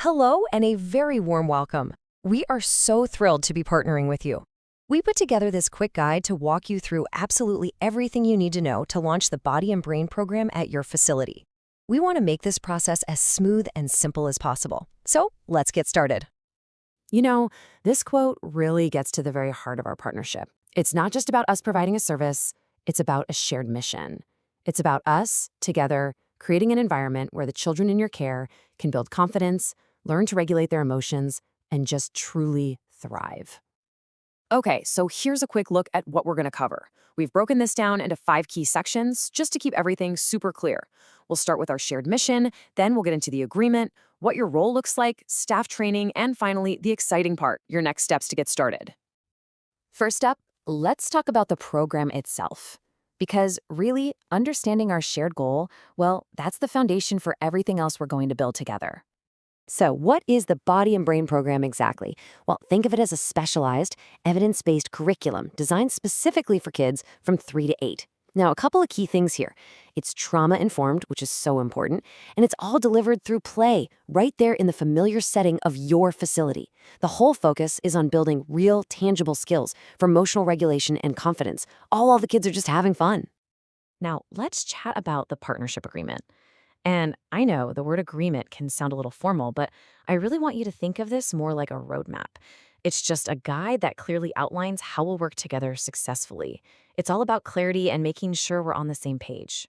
Hello and a very warm welcome. We are so thrilled to be partnering with you. We put together this quick guide to walk you through absolutely everything you need to know to launch the Body and Brain program at your facility. We want to make this process as smooth and simple as possible. So let's get started. You know, this quote really gets to the very heart of our partnership. It's not just about us providing a service, it's about a shared mission. It's about us, together, creating an environment where the children in your care can build confidence, learn to regulate their emotions, and just truly thrive. Okay, so here's a quick look at what we're going to cover. We've broken this down into 5 key sections just to keep everything super clear. We'll start with our shared mission, then we'll get into the agreement, what your role looks like, staff training, and finally, the exciting part, your next steps to get started. First up, let's talk about the program itself. Because really, understanding our shared goal, well, that's the foundation for everything else we're going to build together. So what is the Body and Brain program exactly? Well, think of it as a specialized, evidence-based curriculum designed specifically for kids from 3 to 8. Now, a couple of key things here. It's trauma-informed, which is so important, and it's all delivered through play, right there in the familiar setting of your facility. The whole focus is on building real, tangible skills for emotional regulation and confidence, all while the kids are just having fun. Now, let's chat about the partnership agreement. And I know the word agreement can sound a little formal, but I really want you to think of this more like a roadmap. It's just a guide that clearly outlines how we'll work together successfully. It's all about clarity and making sure we're on the same page.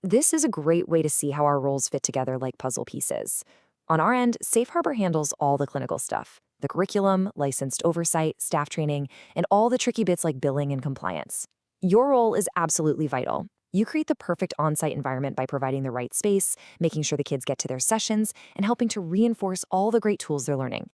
This is a great way to see how our roles fit together like puzzle pieces. On our end, Safe Harbor handles all the clinical stuff, the curriculum, licensed oversight, staff training, and all the tricky bits like billing and compliance. Your role is absolutely vital. You create the perfect on-site environment by providing the right space, making sure the kids get to their sessions, and helping to reinforce all the great tools they're learning.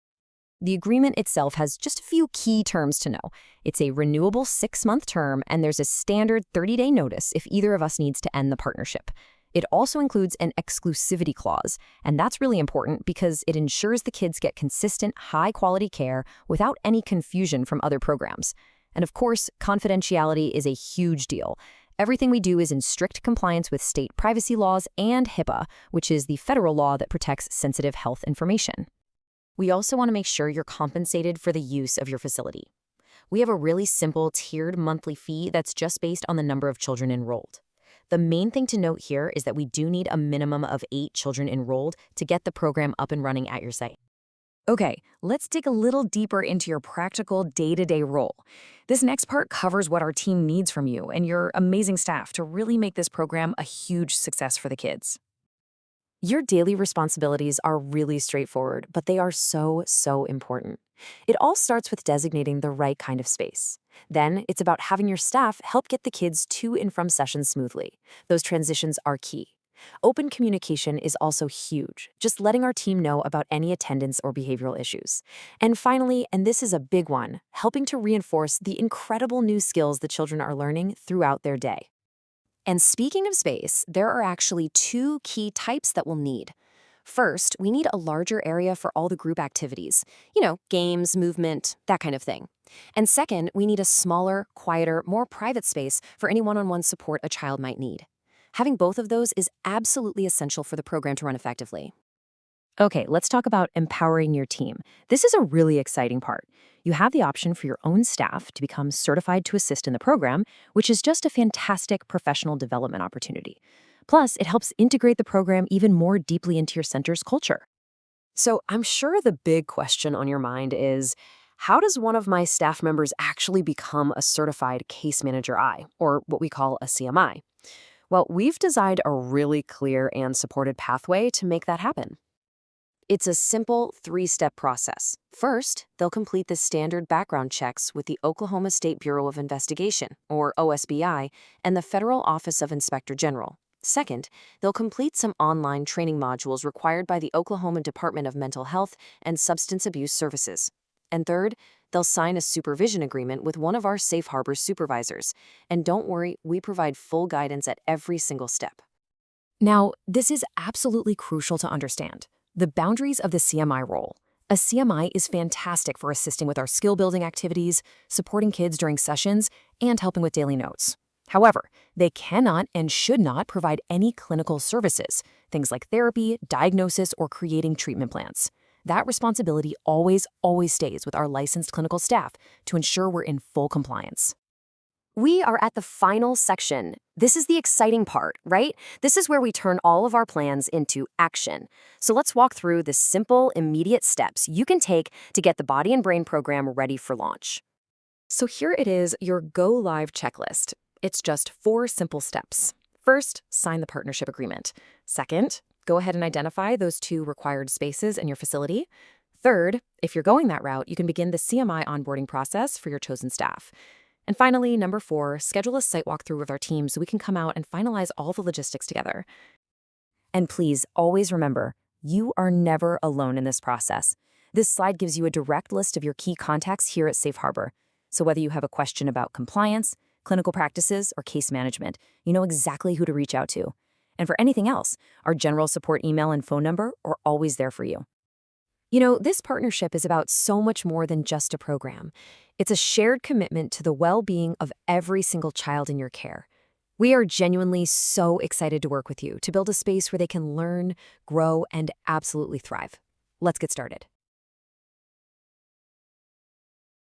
The agreement itself has just a few key terms to know. It's a renewable 6-month term, and there's a standard 30-day notice if either of us needs to end the partnership. It also includes an exclusivity clause, and that's really important because it ensures the kids get consistent, high-quality care without any confusion from other programs. And of course, confidentiality is a huge deal. Everything we do is in strict compliance with state privacy laws and HIPAA, which is the federal law that protects sensitive health information. We also want to make sure you're compensated for the use of your facility. We have a really simple tiered monthly fee that's just based on the number of children enrolled. The main thing to note here is that we do need a minimum of 8 children enrolled to get the program up and running at your site. Okay, let's dig a little deeper into your practical day-to-day role. This next part covers what our team needs from you and your amazing staff to really make this program a huge success for the kids. Your daily responsibilities are really straightforward, but they are so important. It all starts with designating the right kind of space. Then it's about having your staff help get the kids to and from sessions smoothly. Those transitions are key. Open communication is also huge, just letting our team know about any attendance or behavioral issues. And finally, and this is a big one, helping to reinforce the incredible new skills the children are learning throughout their day. And speaking of space, there are actually 2 key types that we'll need. First, we need a larger area for all the group activities. Games, movement, that kind of thing. And second, we need a smaller, quieter, more private space for any one-on-one support a child might need. Having both of those is absolutely essential for the program to run effectively. Okay, let's talk about empowering your team. This is a really exciting part. You have the option for your own staff to become certified to assist in the program, which is just a fantastic professional development opportunity. Plus, it helps integrate the program even more deeply into your center's culture. So I'm sure the big question on your mind is, how does one of my staff members actually become a certified case manager I, or what we call a CMI? Well, we've designed a really clear and supported pathway to make that happen. It's a simple 3-step process. First, they'll complete the standard background checks with the Oklahoma State Bureau of Investigation, or OSBI, and the Federal Office of Inspector General. Second, they'll complete some online training modules required by the Oklahoma Department of Mental Health and Substance Abuse Services. And third, they'll sign a supervision agreement with one of our Safe Harbor supervisors. And don't worry, we provide full guidance at every single step. Now, this is absolutely crucial to understand. The boundaries of the CMI role. A CMI is fantastic for assisting with our skill-building activities, supporting kids during sessions, and helping with daily notes. However, they cannot and should not provide any clinical services, things like therapy, diagnosis, or creating treatment plans. That responsibility always stays with our licensed clinical staff to ensure we're in full compliance. We are at the final section. This is the exciting part, right? This is where we turn all of our plans into action. So let's walk through the simple, immediate steps you can take to get the Body and Brain program ready for launch. So here it is, your Go Live checklist. It's just 4 simple steps. First, sign the partnership agreement. Second, go ahead and identify those 2 required spaces in your facility. Third, if you're going that route, you can begin the CMI onboarding process for your chosen staff. And finally, number 4, schedule a site walkthrough with our team so we can come out and finalize all the logistics together. And please always remember, you are never alone in this process. This slide gives you a direct list of your key contacts here at Safe Harbor. So whether you have a question about compliance, clinical practices, or case management, you know exactly who to reach out to. And for anything else, our general support email and phone number are always there for you. You know, this partnership is about so much more than just a program. It's a shared commitment to the well-being of every single child in your care. We are genuinely so excited to work with you to build a space where they can learn, grow, and absolutely thrive. Let's get started.